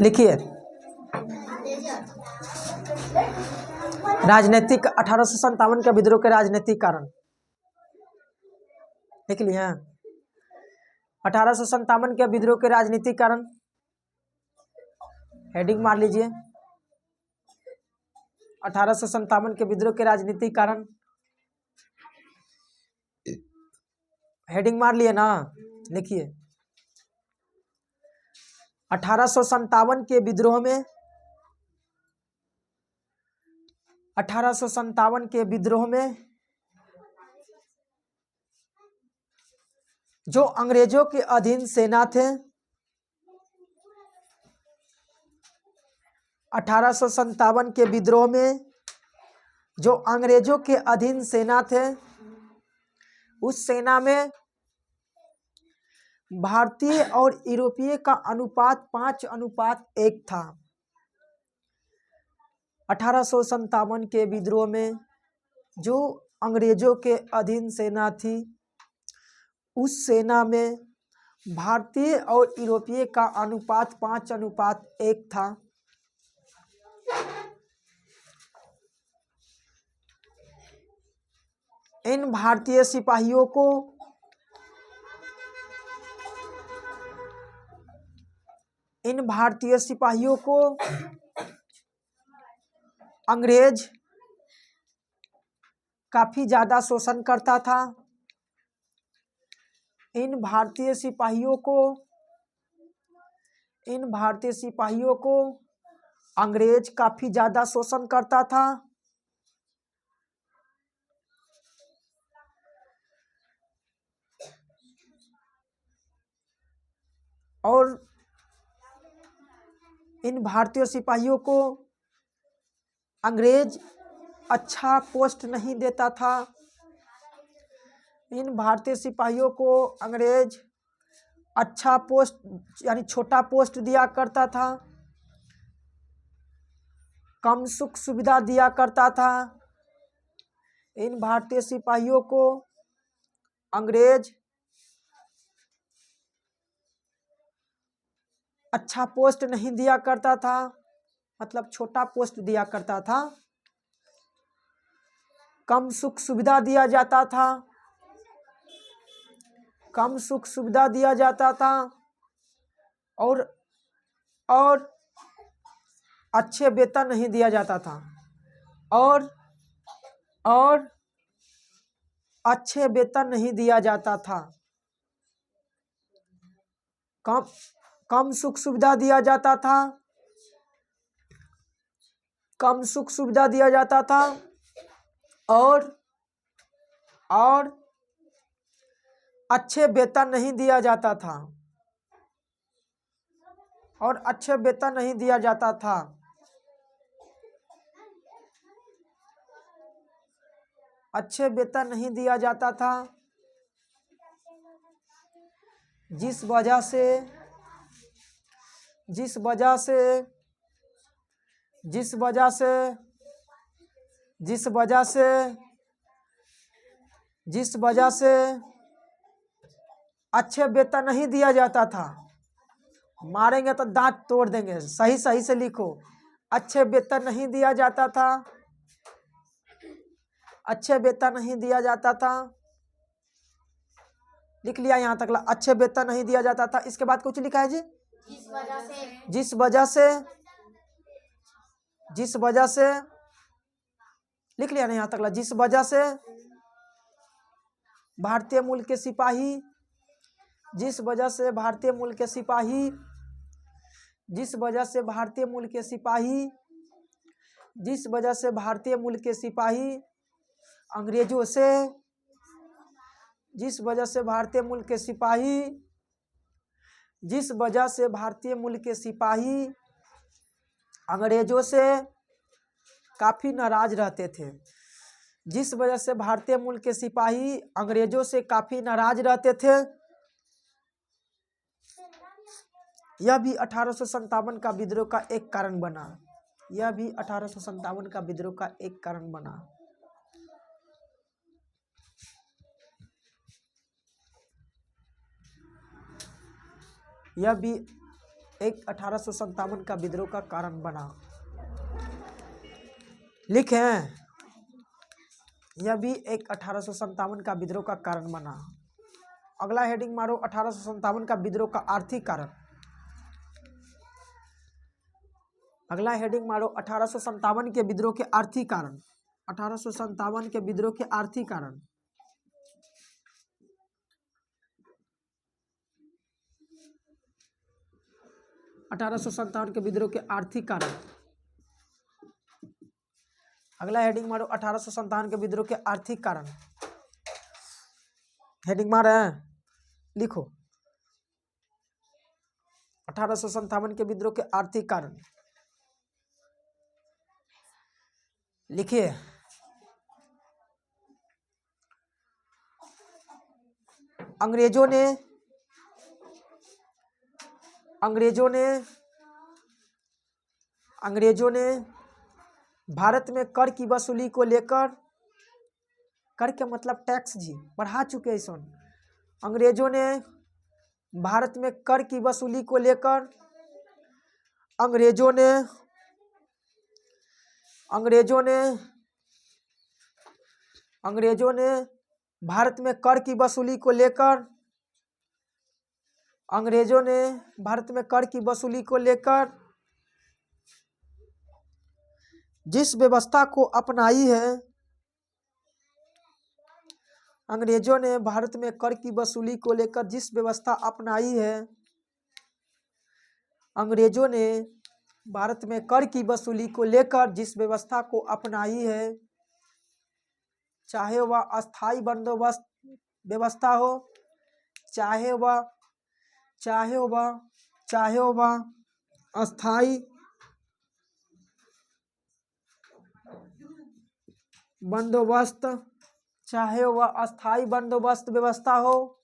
लिखिए राजनीतिक 1857 के विद्रोह के राजनीतिक कारण। लिख लिया 1857 के विद्रोह के राजनीतिक कारण। हेडिंग मार लीजिए 1857 के विद्रोह के राजनीतिक कारण। हेडिंग मार लिए ना। लिखिए 1857 के विद्रोह में 1857 के विद्रोह में जो अंग्रेजों के अधीन सेना थे 1857 के विद्रोह में जो अंग्रेजों के अधीन सेना थे उस सेना में भारतीय और यूरोपीय का अनुपात 5:1 था। 1857 के विद्रोह में जो अंग्रेजों के अधीन सेना थी उस सेना में भारतीय और यूरोपीय का अनुपात 5:1 था। इन भारतीय सिपाहियों को अंग्रेज काफी ज्यादा शोषण करता था। इन भारतीय सिपाहियों को अंग्रेज काफी ज्यादा शोषण करता था। और इन भारतीय सिपाहियों को अंग्रेज अच्छा पोस्ट नहीं देता था। इन भारतीय सिपाहियों को अंग्रेज अच्छा पोस्ट यानी छोटा पोस्ट दिया करता था, कम सुख सुविधा दिया करता था। इन भारतीय सिपाहियों को अंग्रेज अच्छा पोस्ट नहीं दिया करता था, मतलब छोटा पोस्ट दिया करता था, कम सुख सुविधा दिया जाता था, कम सुख सुविधा दिया जाता था और अच्छे वेतन नहीं दिया जाता था और अच्छे वेतन नहीं दिया जाता था। कम सुख सुविधा दिया जाता था, कम सुख सुविधा दिया जाता था और अच्छे वेतन नहीं दिया जाता था और अच्छे वेतन नहीं दिया जाता था। अच्छे वेतन नहीं दिया जाता था जिस वजह से अच्छे वेतन नहीं दिया जाता था। मारेंगे तो दांत तोड़ देंगे। सही से लिखो। अच्छे वेतन नहीं दिया जाता था, अच्छे वेतन नहीं दिया जाता था। लिख लिया यहाँ तक। अच्छे वेतन नहीं दिया जाता था। इसके बाद कुछ लिखा है जी। जिस वजह से लिख लिया ना यहाँ तक। जिस वजह से भारतीय मूल के सिपाही जिस वजह से भारतीय मूल के सिपाही अंग्रेजों से काफी नाराज रहते थे। जिस वजह से भारतीय मूल के सिपाही अंग्रेजों से काफी नाराज रहते थे। यह भी 1857 का विद्रोह का एक कारण बना। यह भी 1857 का विद्रोह का एक कारण बना। यह भी एक 1857 का विद्रोह का कारण बना। लिखें, यह भी एक 1857 का विद्रोह का कारण बना। अगला हेडिंग मारो, 1857 का विद्रोह का आर्थिक कारण। अगला हेडिंग मारो, 1857 के विद्रोह के आर्थिक कारण। 1857 के विद्रोह के आर्थिक कारण। के विद्रोह के आर्थिक कारण। अगला हेडिंग मारो, 1857 के विद्रोह के आर्थिक कारण। हेडिंग मार रहे हैं, लिखो 1857 के विद्रोह के आर्थिक कारण। लिखिए, अंग्रेजों ने भारत में कर की वसूली को लेकर, कर के मतलब टैक्स जी बढ़ा चुके हैं सन। अंग्रेजों ने भारत में कर की वसूली को लेकर अंग्रेजों ने भारत में कर की वसूली को लेकर अंग्रेजों ने भारत में कर की वसूली को लेकर जिस व्यवस्था को अपनाई है, अंग्रेजों ने भारत में कर की वसूली को लेकर जिस व्यवस्था अपनाई है, अंग्रेजों ने भारत में कर की वसूली को लेकर जिस व्यवस्था को अपनाई है, चाहे वह अस्थाई बंदोबस्त व्यवस्था हो, चाहे वह अस्थाई बंदोबस्त, चाहे वह अस्थाई बंदोबस्त व्यवस्था हो,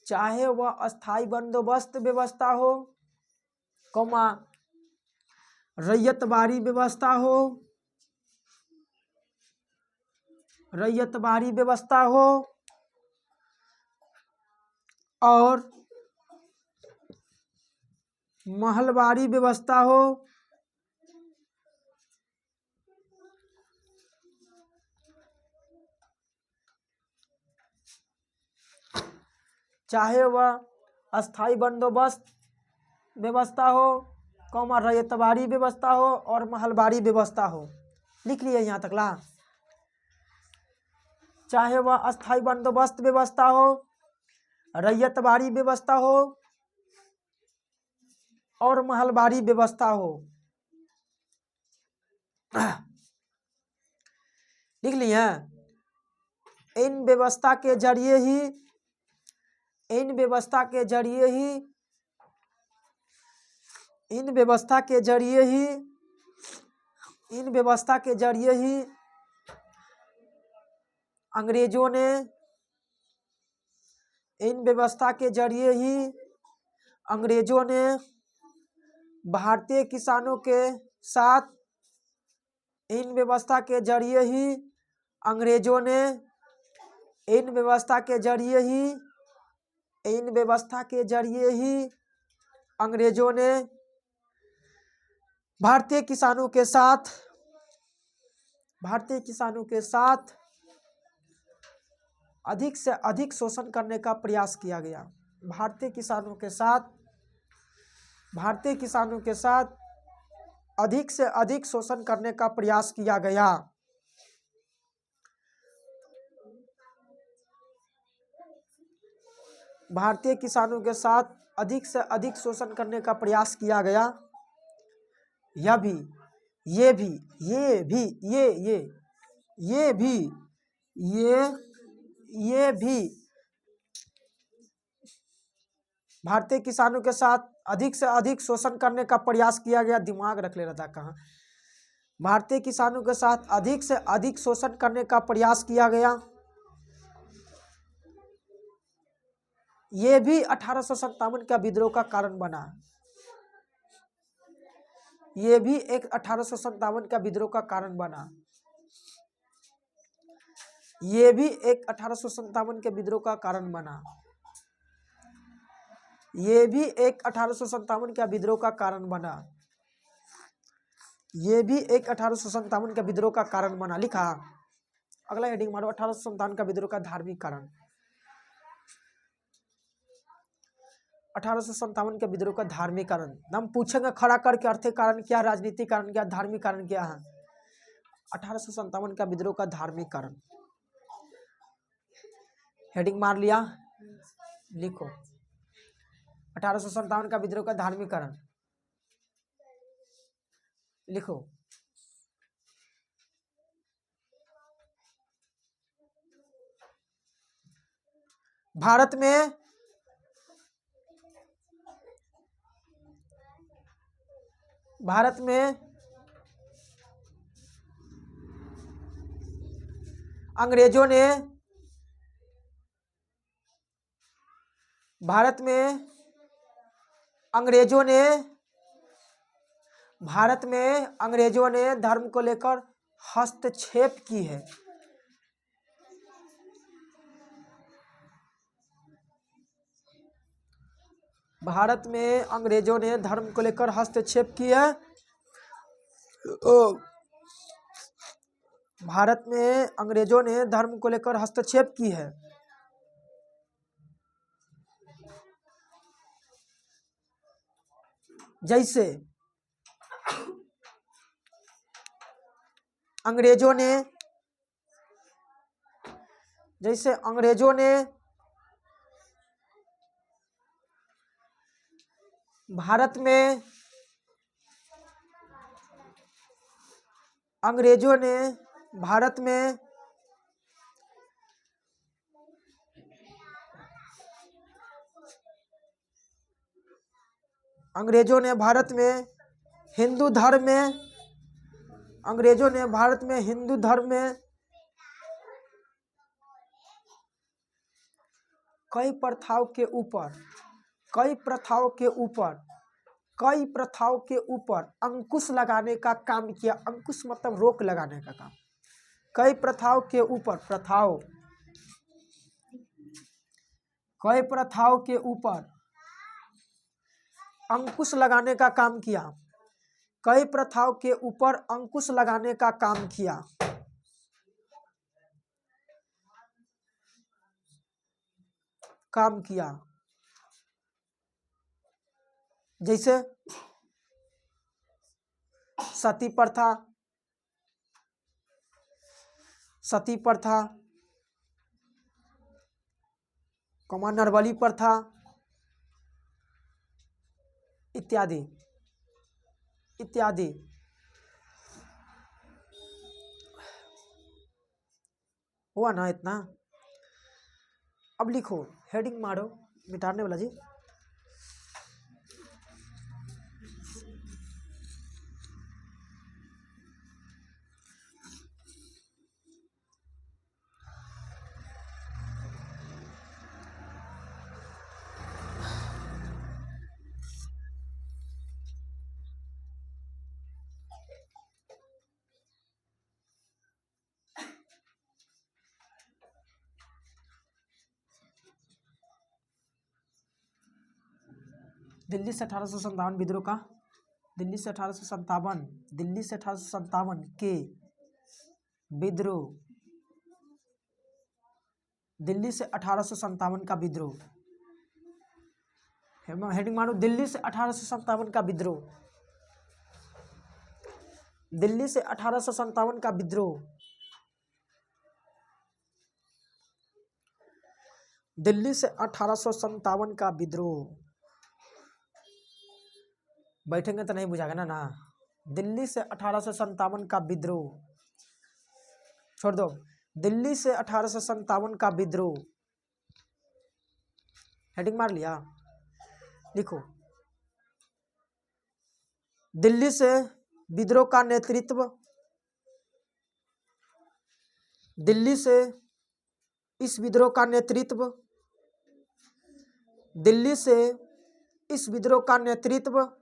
चाहे वह अस्थाई बंदोबस्त व्यवस्था हो, कौमा रैयतवारी व्यवस्था हो, रैयतवारी व्यवस्था हो और महलवारी व्यवस्था हो, चाहे वह अस्थाई बंदोबस्त व्यवस्था हो, कौमा रैयतवारी व्यवस्था हो और महलवारी व्यवस्था हो। लिख लिए यहाँ तक ला। चाहे वह अस्थाई बंदोबस्त व्यवस्था हो, रैयतवारी व्यवस्था हो और महलवारी व्यवस्था हो। लिख लिए। इन व्यवस्था के जरिए ही इन व्यवस्था के जरिए ही अंग्रेजों ने भारतीय किसानों के साथ इन व्यवस्था के जरिए ही अंग्रेजों ने भारतीय किसानों के साथ अधिक से अधिक शोषण करने का प्रयास किया गया। भारतीय किसानों के साथ अधिक से अधिक शोषण करने का प्रयास किया गया। भारतीय किसानों के साथ अधिक से अधिक शोषण करने का प्रयास किया गया। ये भी भारतीय किसानों के साथ अधिक से अधिक शोषण करने का प्रयास किया गया। दिमाग रख ले रहा था कहाँ। भारतीय किसानों के साथ अधिक से अधिक शोषण करने का प्रयास किया गया। ये भी 1857 का विद्रोह का कारण बना। ये भी एक 1857 का विद्रोह का कारण बना। ये भी एक 1857 के विद्रोह का कारण बना। ये भी एक 1857 का विद्रोह का कारण बना। ये भी एक 1857 का विद्रोह का कारण बना। लिखा। अगला हेडिंग मारो, 1857 का विद्रोह का धार्मिक कारण। 1857 के विद्रोह का धार्मिक कारण। हम पूछेंगे खड़ा करके, आर्थिक कारण क्या, राजनीतिक कारण क्या, धार्मिक कारण क्या है। 1857 का विद्रोह का धार्मिक कारण। हेडिंग मार लिया, लिखो 1857 का विद्रोह का धार्मिक कारण लिखो। भारत में अंग्रेजों ने भारत में अंग्रेजों ने धर्म को लेकर हस्तक्षेप की है। भारत में अंग्रेजों ने धर्म को लेकर हस्तक्षेप की है। भारत में अंग्रेजों ने धर्म को लेकर हस्तक्षेप की है। जैसे अंग्रेजों ने भारत में हिंदू धर्म में कई प्रथाओं के ऊपर अंकुश लगाने का काम किया। अंकुश मतलब रोक लगाने का काम। कई प्रथाओं के ऊपर अंकुश लगाने का काम किया। कई प्रथाओं के ऊपर अंकुश लगाने का काम किया। जैसे सती प्रथा, नरबली प्रथा इत्यादि। हुआ ना इतना। अब लिखो, हेडिंग मारो, मिटाने वाला जी। दिल्ली से 1857 विद्रोह का। दिल्ली से 1857 के विद्रोह। दिल्ली से 1857 का विद्रोह। हेडिंग मारो, दिल्ली से 1857 का विद्रोह। दिल्ली से 1857 का विद्रोह। दिल्ली से 1857 का विद्रोह। बैठेंगे तो नहीं बुझाएगा ना। दिल्ली से 1857 का विद्रोह। छोड़ दो। दिल्ली से 1857 का विद्रोह। हेडिंग मार लिया, लिखो। दिल्ली से विद्रोह का नेतृत्व। दिल्ली से इस विद्रोह का नेतृत्व। दिल्ली से इस विद्रोह का नेतृत्व।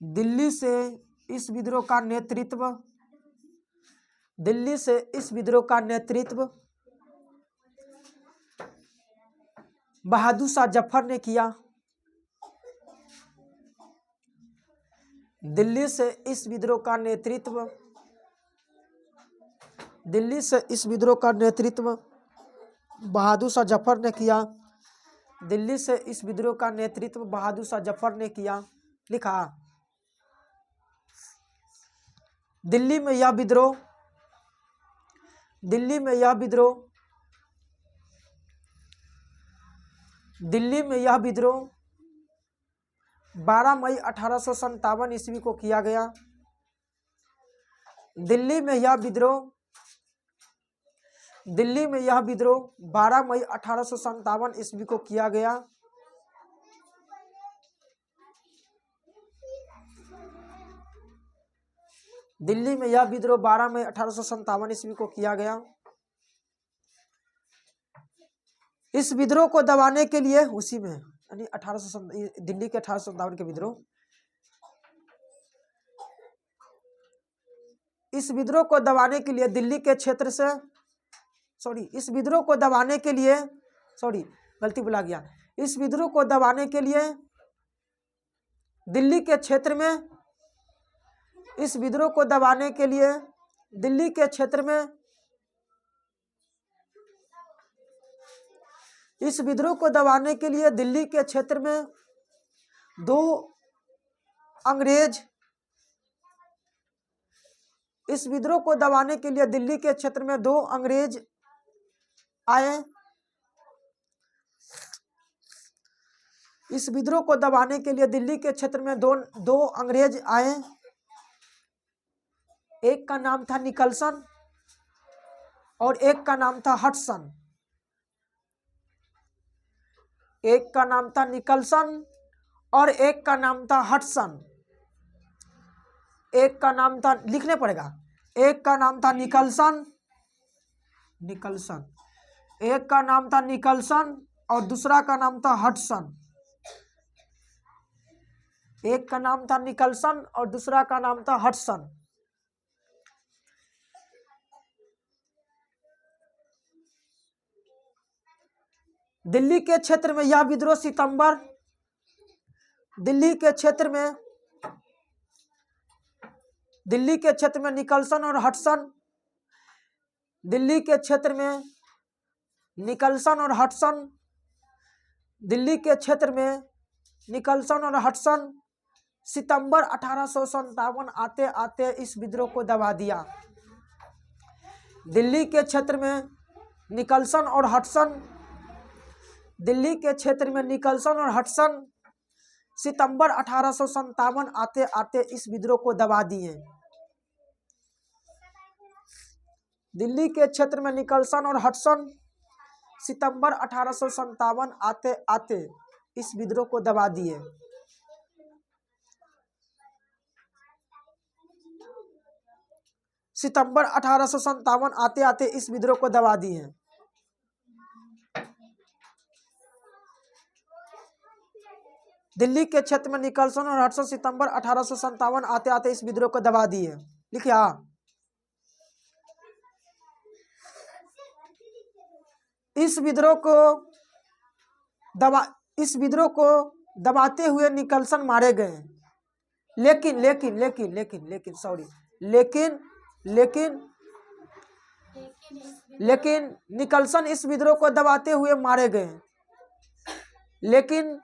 दिल्ली से इस विद्रोह का नेतृत्व। दिल्ली से इस विद्रोह का नेतृत्व। बहादुर शाह जफर ने किया। दिल्ली से इस विद्रोह का नेतृत्व बहादुर शाह जफर ने किया। दिल्ली से इस विद्रोह का नेतृत्व बहादुर शाह जफर ने किया। लिखा। दिल्ली में यह विद्रोह 12 मई 1857 ईस्वी को किया गया। दिल्ली में यह विद्रोह 12 मई 1857 ईस्वी को किया गया। दिल्ली में यह विद्रोह 12 मई 1857 ईस्वी को किया गया। इस विद्रोह को दबाने के लिए उसी में यानी दिल्ली के 1857 के विद्रोह, इस विद्रोह को दबाने के लिए दिल्ली के क्षेत्र से इस विद्रोह को दबाने के लिए गलती बुला गया। इस विद्रोह को दबाने के लिए दिल्ली के क्षेत्र में इस विद्रोह को दबाने के लिए दिल्ली के क्षेत्र में इस विद्रोह को दबाने के लिए दिल्ली के क्षेत्र में दो अंग्रेज इस विद्रोह को दबाने के लिए दिल्ली के क्षेत्र में 2 अंग्रेज आए। इस विद्रोह को दबाने के लिए दिल्ली के क्षेत्र में दो अंग्रेज आए। एक का नाम था निकलसन और एक का नाम था हडसन। एक का नाम था निकलसन और एक का नाम था हडसन। एक का नाम था, लिखने पड़ेगा, एक का नाम था निकलसन एक का नाम था निकलसन और दूसरा का नाम था हडसन। एक का नाम था निकलसन और दूसरा का नाम था हडसन। दिल्ली के क्षेत्र में यह विद्रोह दिल्ली के क्षेत्र में निकलसन और हडसन दिल्ली के क्षेत्र में निकलसन और हडसन सितंबर 1857 आते आते इस विद्रोह को दबा दिया। दिल्ली के क्षेत्र में निकलसन और हडसन सितंबर 1857 आते आते इस विद्रोह को दबा दिए। दिल्ली के क्षेत्र में निकलसन और हडसन सितंबर 1857 आते आते इस विद्रोह को दबा दिए। सितंबर 1857 आते आते इस विद्रोह को दबा दिए। दिल्ली के क्षेत्र में निकलसन और हडसन सितंबर 1857 आते आते इस विद्रोह को दबा दिए। लिखिए। इस विद्रोह को दबाते हुए निकलसन मारे गए। लेकिन निकलसन इस विद्रोह को दबाते हुए मारे गए। लेकिन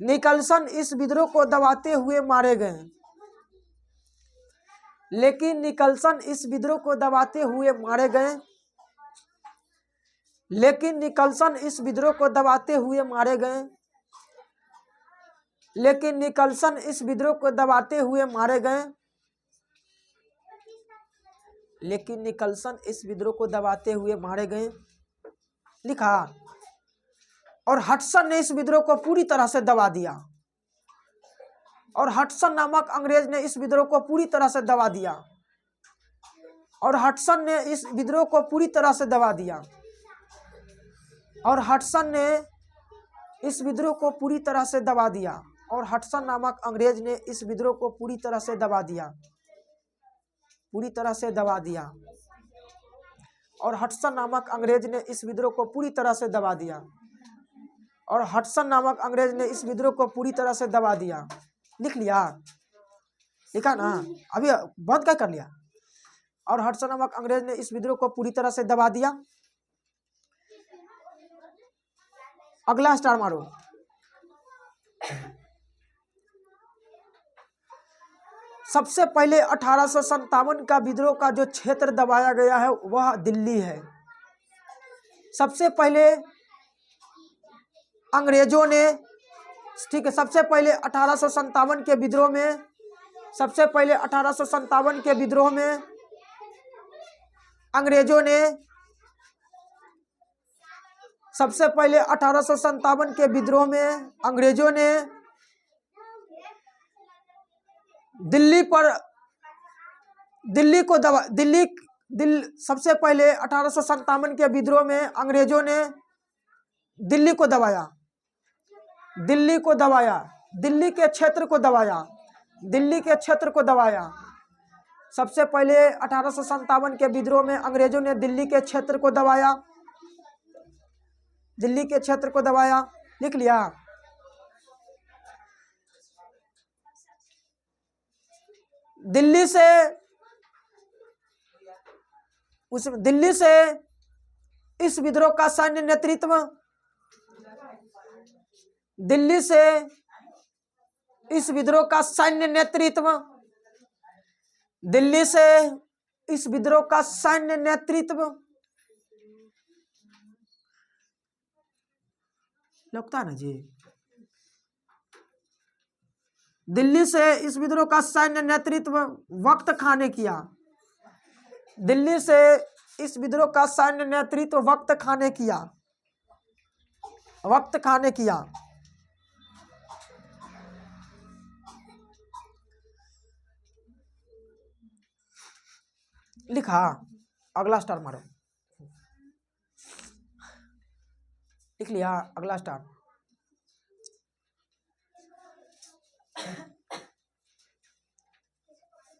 निकलसन इस विद्रोह को दबाते हुए मारे गए। लेकिन निकलसन इस विद्रोह को दबाते हुए मारे गए। लेकिन निकलसन इस विद्रोह को दबाते हुए मारे गए। लेकिन निकलसन इस विद्रोह को दबाते हुए मारे गए। लेकिन निकलसन इस विद्रोह को दबाते हुए मारे गए। लिखा। और हडसन ने इस विद्रोह को पूरी तरह से दबा दिया। और हडसन नामक अंग्रेज ने इस विद्रोह को पूरी तरह से दबा दिया। और हडसन ने इस विद्रोह को पूरी तरह से दबा दिया। और हडसन ने इस विद्रोह को पूरी तरह से दबा दिया। और हडसन नामक अंग्रेज ने इस विद्रोह को पूरी तरह से दबा दिया। पूरी तरह से दबा दिया। और हडसन नामक अंग्रेज ने इस विद्रोह को पूरी तरह से दबा दिया। और हडसन नामक अंग्रेज ने इस विद्रोह को पूरी तरह से दबा दिया। लिख लिया, लिखा ना, अभी बंद क्या कर लिया। और हडसन नामक अंग्रेज ने इस विद्रोह को पूरी तरह से दबा दिया। अगला स्टार मारो। सबसे पहले 1857 का विद्रोह का जो क्षेत्र दबाया गया है वह दिल्ली है। सबसे पहले अंग्रेजों ने, ठीक है, सबसे पहले 1857 के विद्रोह में, सबसे पहले 1857 के विद्रोह में अंग्रेजों ने, सबसे पहले 1857 के विद्रोह में अंग्रेजों ने सबसे पहले 1857 के विद्रोह में अंग्रेजों ने दिल्ली को दबाया, दिल्ली के क्षेत्र को दबाया, दिल्ली के क्षेत्र को दबाया। सबसे पहले 1857 के विद्रोह में अंग्रेजों ने दिल्ली के क्षेत्र को दबाया, दिल्ली के क्षेत्र को दबाया। लिख लिया। दिल्ली से इस विद्रोह का सैन्य नेतृत्व, दिल्ली से इस विद्रोह का सैन्य नेतृत्व, दिल्ली से इस विद्रोह का सैन्य नेतृत्व, लगता है ना जी, दिल्ली से इस विद्रोह का सैन्य नेतृत्व वक्त खां ने किया। दिल्ली से इस विद्रोह का सैन्य नेतृत्व वक्त खां ने किया, वक्त खां ने किया। लिखा। अगला स्टार मारो। लिख लिया। अगला स्टार।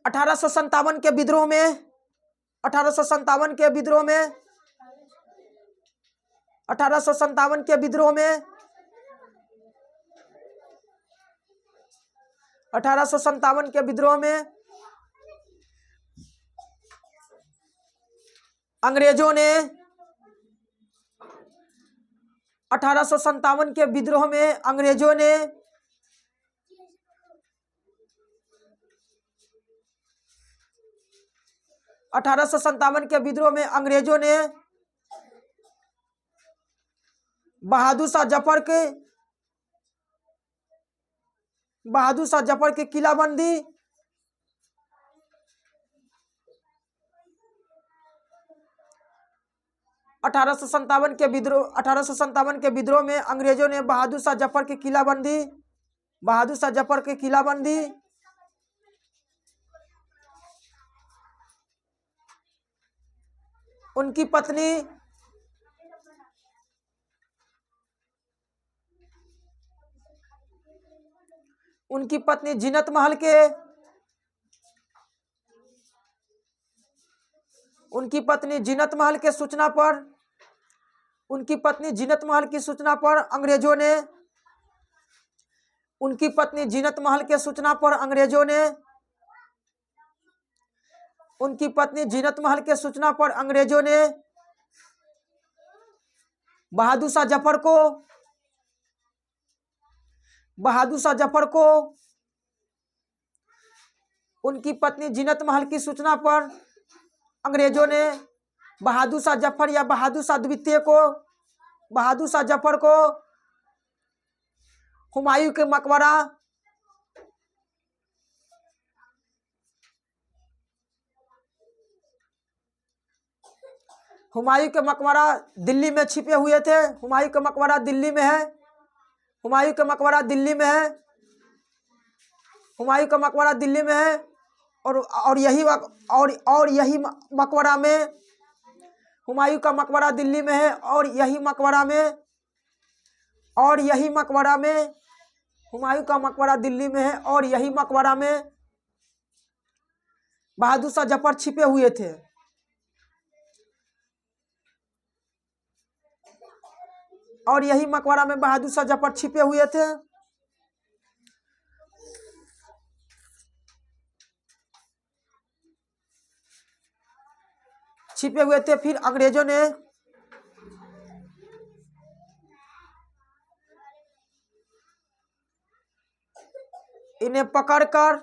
1857 के विद्रोह में, 1857 के विद्रोह में, 1857 के विद्रोह में, 1857 के विद्रोह में अंग्रेजों ने, 1857 के विद्रोह में अंग्रेजों ने के विद्रोह में अंग्रेजों ने बहादुर शाह जफर की किलाबंदी, 1857 के विद्रोह में अंग्रेजों ने बहादुर शाह जफर की किलाबंदी, बहादुर शाह जफर की किलाबंदी, उनकी पत्नी जीनत महल के, उनकी पत्नी जीनत महल के सूचना पर, उनकी पत्नी जीनत महल की सूचना पर अंग्रेजों ने, उनकी पत्नी जीनत महल के सूचना पर अंग्रेजों ने, उनकी पत्नी जीनत महल के सूचना पर अंग्रेजों ने बहादुर शाह जफर को, उनकी पत्नी जीनत महल की सूचना पर अंग्रेजों ने बहादुर शाह जफर या बहादुर शाह द्वितीय को, बहादुर शाह जफर को हुमायूं के मकबरा, हुमायूं के मकबरा दिल्ली में छिपे हुए थे। हुमायूं का मकबरा दिल्ली में है, हुमायूं का मकबरा दिल्ली में है, हुमायूं का मकबरा दिल्ली में है। और यही मकबरा में, हुमायूं का मकबरा दिल्ली में है, और यही मकबरा में, और यही मकबरा में, हुमायूं का मकबरा दिल्ली में है, और यही मकबरा में बहादुर शाह जफर छिपे हुए थे। और यही मकबरा में बहादुर शाह जफर छिपे हुए थे। फिर अंग्रेजों ने इन्हें पकड़कर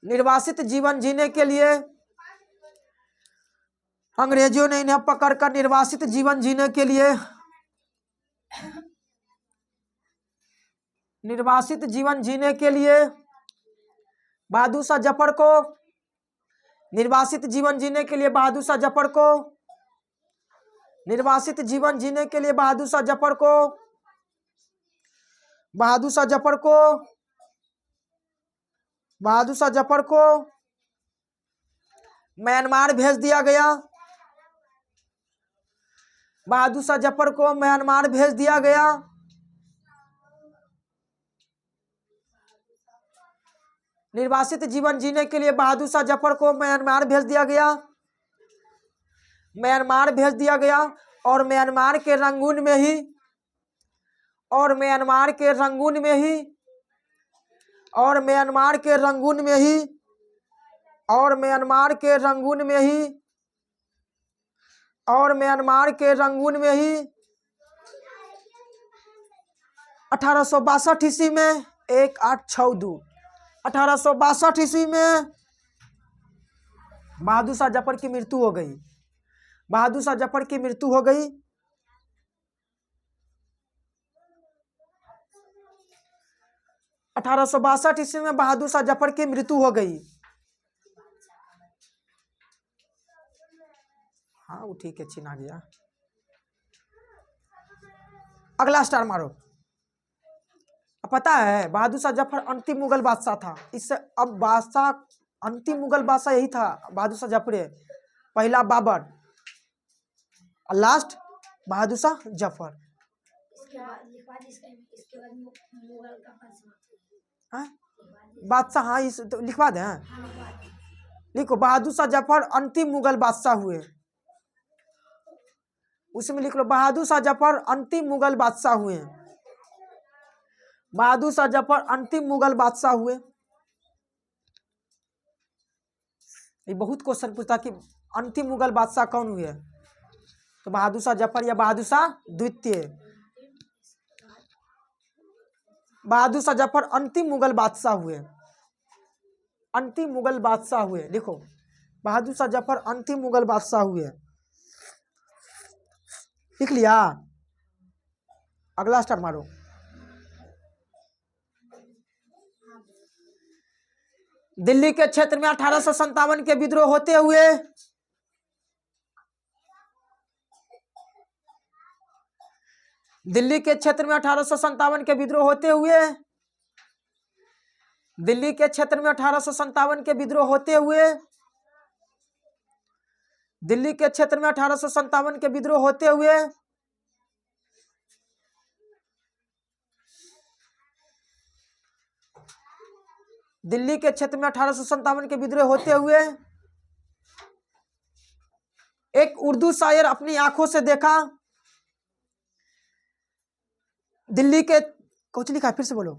निर्वासित जीवन जीने के लिए बहादुर शाह जफर को निर्वासित जीवन जीने के लिए बहादुर शाह जफर को म्यांमार भेज दिया गया। निर्वासित जीवन जीने के लिए बहादुर शाह जफर को म्यांमार भेज दिया गया। और म्यांमार के रंगून में ही और म्यांमार के रंगून में ही 1862 ईस्वी में 1862 ईस्वी में बहादुर शाह जफर की मृत्यु हो गई। 1862 ईस्वी में बहादुर शाह जफर की मृत्यु हो गई। हाँ वो ठीक है, छीना गया। अगला स्टार मारो। अब पता है बहादुर शाह जफर अंतिम मुगल बादशाह था। इससे अब बादशाह अंतिम मुगल बादशाह यही था, बहादुर शाह जफर। पहला बाबर और लास्ट बहादुर शाह जफर। बादशाह, हाँ इस तो लिखवा दें। लिखो बहादुर शाह जफर अंतिम मुगल बादशाह हुए। उसमें लिख लो बहादुर शाह जफर अंतिम मुगल बादशाह हुए। ये बहुत क्वेश्चन पूछता कि अंतिम मुगल बादशाह कौन हुए, तो बहादुर शाह जफर या बहादुर शाह द्वितीय। बहादुर शाह जफर अंतिम मुगल बादशाह हुए। लिखो बहादुर शाह जफर अंतिम मुगल बादशाह हुए। लिख लिया। अगला स्टार मारो। दिल्ली के क्षेत्र में 1857 के विद्रोह होते हुए दिल्ली के क्षेत्र में 1857 के विद्रोह होते हुए दिल्ली के क्षेत्र में 1857 के विद्रोह होते हुए दिल्ली के क्षेत्र में 1857 के विद्रोह होते हुए दिल्ली के क्षेत्र में 1857 के विद्रोह होते हुए एक उर्दू शायर अपनी आंखों से देखा। दिल्ली के कुछ लिखा, फिर से बोलो।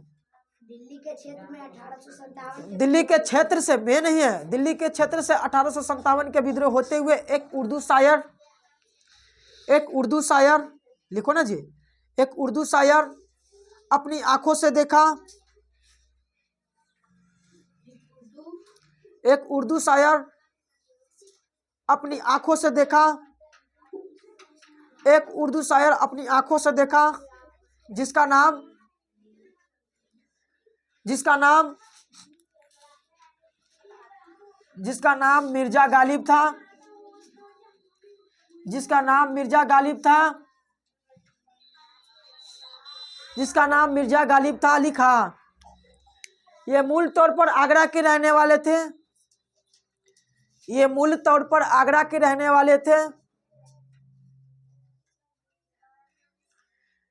दिल्ली के क्षेत्र में 1857 दिल्ली के क्षेत्र से में नहीं है, दिल्ली के क्षेत्र से 1857 के विद्रोह होते हुए एक उर्दू शायर लिखो ना जी, एक उर्दू शायर अपनी आंखों से देखा। एक उर्दू शायर अपनी आंखों से देखा। एक उर्दू शायर अपनी आंखों से देखा जिसका नाम मिर्जा गालिब था। जिसका नाम मिर्जा गालिब था। लिखा। ये मूल तौर पर आगरा के रहने वाले थे। ये मूल तौर पर आगरा के रहने वाले थे।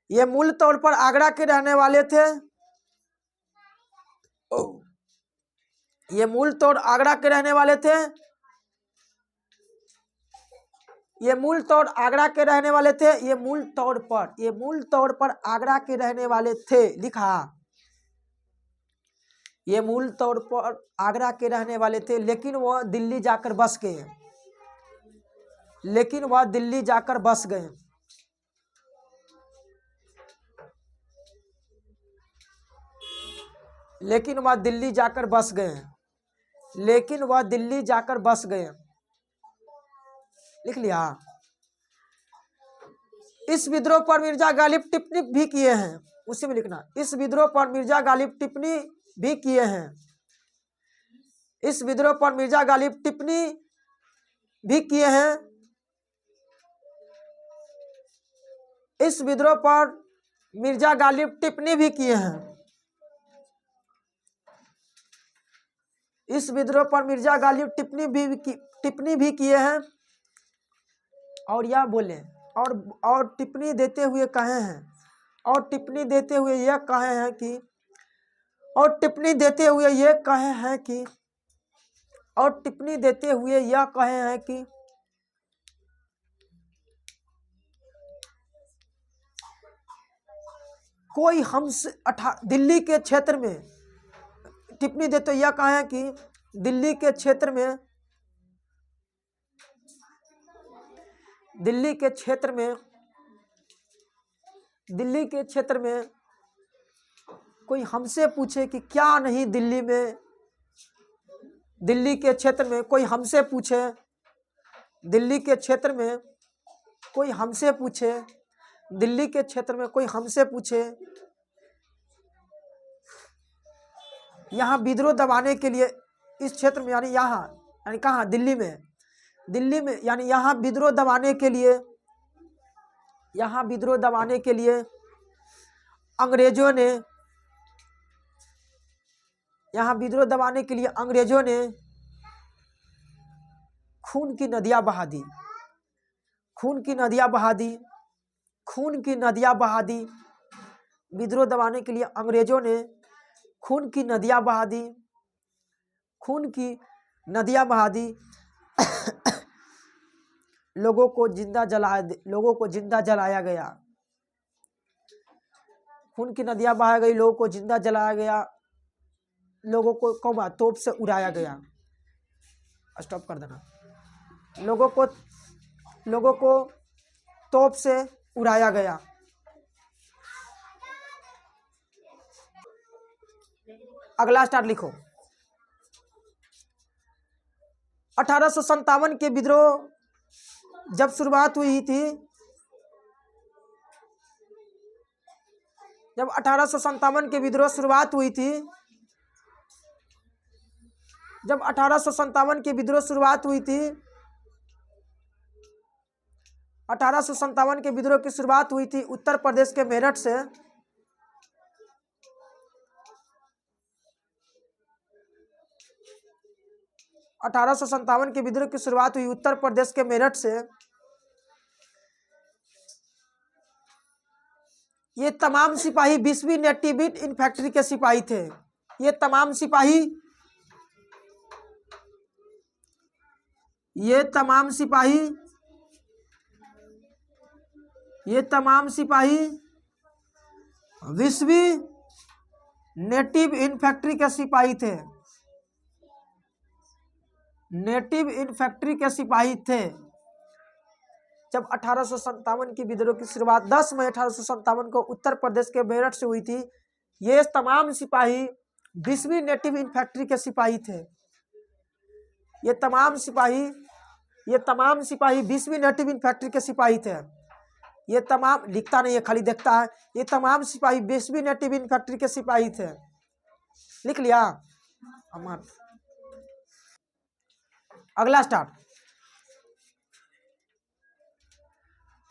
ये मूल तौर पर आगरा के रहने वाले थे। ये मूल तौर आगरा के रहने वाले थे। ये मूल तौर आगरा के रहने वाले थे। ये मूल तौर पर आगरा के रहने वाले थे। लिखा, ये मूल तौर पर आगरा के रहने वाले थे, लेकिन वह दिल्ली जाकर बस गए। लेकिन वह दिल्ली जाकर बस गए। लेकिन वह दिल्ली जाकर बस गए। लेकिन वह दिल्ली जाकर बस गए। लिख लिया। इस विद्रोह पर मिर्जा गालिब टिप्पणी भी किए हैं। उसी में लिखना, इस विद्रोह पर मिर्जा गालिब टिप्पणी भी किए हैं। इस विद्रोह पर मिर्जा गालिब टिप्पणी भी किए हैं। इस विद्रोह पर मिर्जा गालिब टिप्पणी भी किए हैं। इस विद्रोह पर मिर्जा गालिब टिप्पणी भी किए हैं। और यह बोले, और टिप्पणी देते हुए कहे हैं, और टिप्पणी देते हुए यह कहे हैं कि, और टिप्पणी देते हुए यह कहे हैं कि, और टिप्पणी देते हुए यह कहे हैं कि कोई हमसे दिल्ली के क्षेत्र में, टिप्पणी देते हुए यह कहे हैं कि दिल्ली के क्षेत्र में, दिल्ली के क्षेत्र में, दिल्ली के क्षेत्र में कोई हमसे पूछे कि क्या नहीं दिल्ली में, दिल्ली के क्षेत्र में कोई हमसे पूछे, दिल्ली के क्षेत्र में कोई हमसे पूछे, दिल्ली के क्षेत्र में कोई हमसे पूछे, यहाँ विद्रोह दबाने के लिए, इस क्षेत्र में यानी यहाँ, यानी कहाँ, दिल्ली में, दिल्ली में यानी यहाँ विद्रोह दबाने के लिए, यहाँ विद्रोह दबाने के लिए अंग्रेजों ने, यहाँ विद्रोह दबाने के लिए अंग्रेजों ने खून की नदियां बहा दी। खून की नदियां बहा दी। खून की नदियां बहा दी। विद्रोह दबाने के लिए अंग्रेजों ने खून की नदियां बहा दी। खून की नदियां बहा दी। लोगों को जिंदा जलाया गया। खून की नदियां बहाई गई, लोगों को जिंदा जलाया गया, लोगों को कौवा तोप से उड़ाया गया। स्टॉप कर देना। लोगों को तोप से उड़ाया गया। अगला स्टार लिखो। 1857 के विद्रोह जब शुरुआत हुई थी, जब 1857 के विद्रोह शुरुआत हुई थी, जब 1857 के विद्रोह शुरुआत हुई थी, 1857 के विद्रोह की शुरुआत हुई थी उत्तर प्रदेश के मेरठ से। 1857 के विद्रोह की शुरुआत हुई उत्तर प्रदेश के मेरठ से। ये तमाम सिपाही 20वीं नेटिविट इन्फैंट्री के सिपाही थे। ये तमाम सिपाही 20वीं नेटिव इन्फैंट्री के सिपाही थे। नेटिव इन्फैंट्री के सिपाही थे। जब 1857 की विद्रोह की शुरुआत 10 मई 1857 को उत्तर प्रदेश के मेरठ से हुई थी। ये तमाम सिपाही 20वीं नेटिव इन्फैंट्री के सिपाही थे। ये तमाम सिपाही 20वीं नेटिव इन्फैंट्री के सिपाही थे। ये तमाम, लिखता नहीं है खाली देखता है, ये तमाम सिपाही 20वीं नेटिव इन्फैंट्री के सिपाही थे। लिख लिया अमर। अगला स्टार्ट।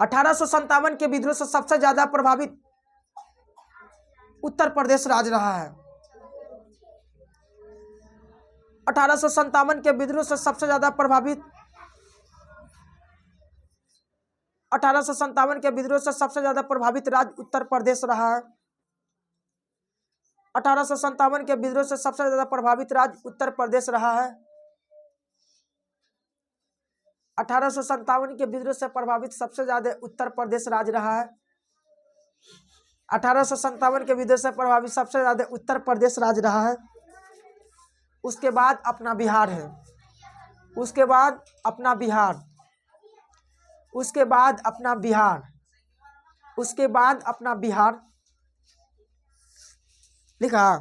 1857 के विद्रोह से सबसे ज्यादा प्रभावित उत्तर प्रदेश राज्य रहा है। 1857 के विद्रोह से सबसे ज्यादा प्रभावित 1857 के विद्रोह से सबसे ज्यादा प्रभावित राज्य उत्तर प्रदेश रहा है। 1857 के विद्रोह से सबसे ज्यादा प्रभावित राज्य उत्तर प्रदेश रहा है। 1857 के विद्रोह से प्रभावित सबसे ज्यादा उत्तर प्रदेश राज्य रहा है। 1857 के विद्रोह से प्रभावित सबसे ज्यादा उत्तर प्रदेश राज्य रहा है। उसके बाद अपना बिहार है, उसके बाद अपना बिहार, उसके बाद अपना बिहार, उसके बाद अपना बिहार लिखा।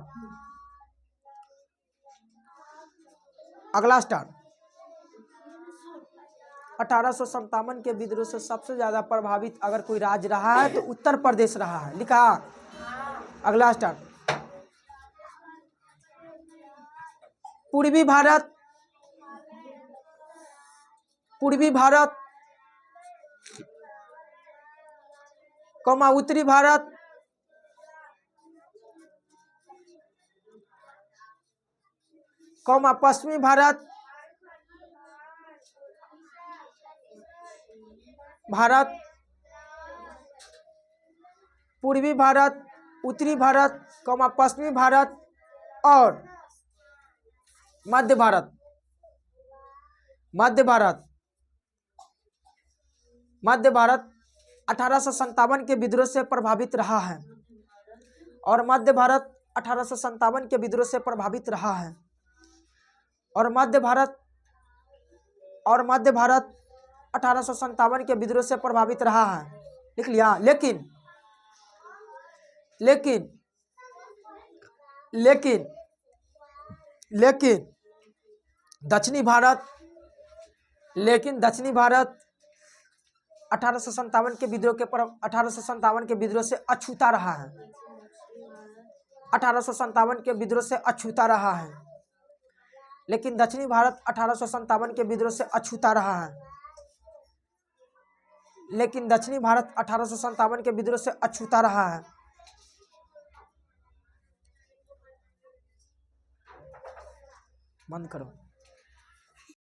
अगला स्टार 1857 के विद्रोह से सबसे ज्यादा प्रभावित अगर कोई राज्य रहा है तो उत्तर प्रदेश रहा है। लिखा। अगला स्टार पूर्वी भारत, पूर्वी भारत कौमा उत्तरी भारत, कौमा पश्चिमी भारत, भारत पूर्वी भारत, उत्तरी भारत, कौमा पश्चिमी भारत और मध्य भारत। मध्य भारत, मध्य भारत 1857 के विद्रोह से प्रभावित रहा है और मध्य भारत 1857 के विद्रोह से प्रभावित रहा है और मध्य भारत 1857 के विद्रोह से प्रभावित रहा है। लिख लिया। लेकिन लेकिन लेकिन लेकिन दक्षिणी भारत, लेकिन दक्षिणी भारत 1857 के विद्रोह से अछूता रहा है। 1857 के विद्रोह से अछूता रहा है। लेकिन दक्षिणी भारत 1857 के विद्रोह से अछूता रहा है। लेकिन दक्षिणी भारत 1857 के विद्रोह से अछूता रहा है। बंद करो।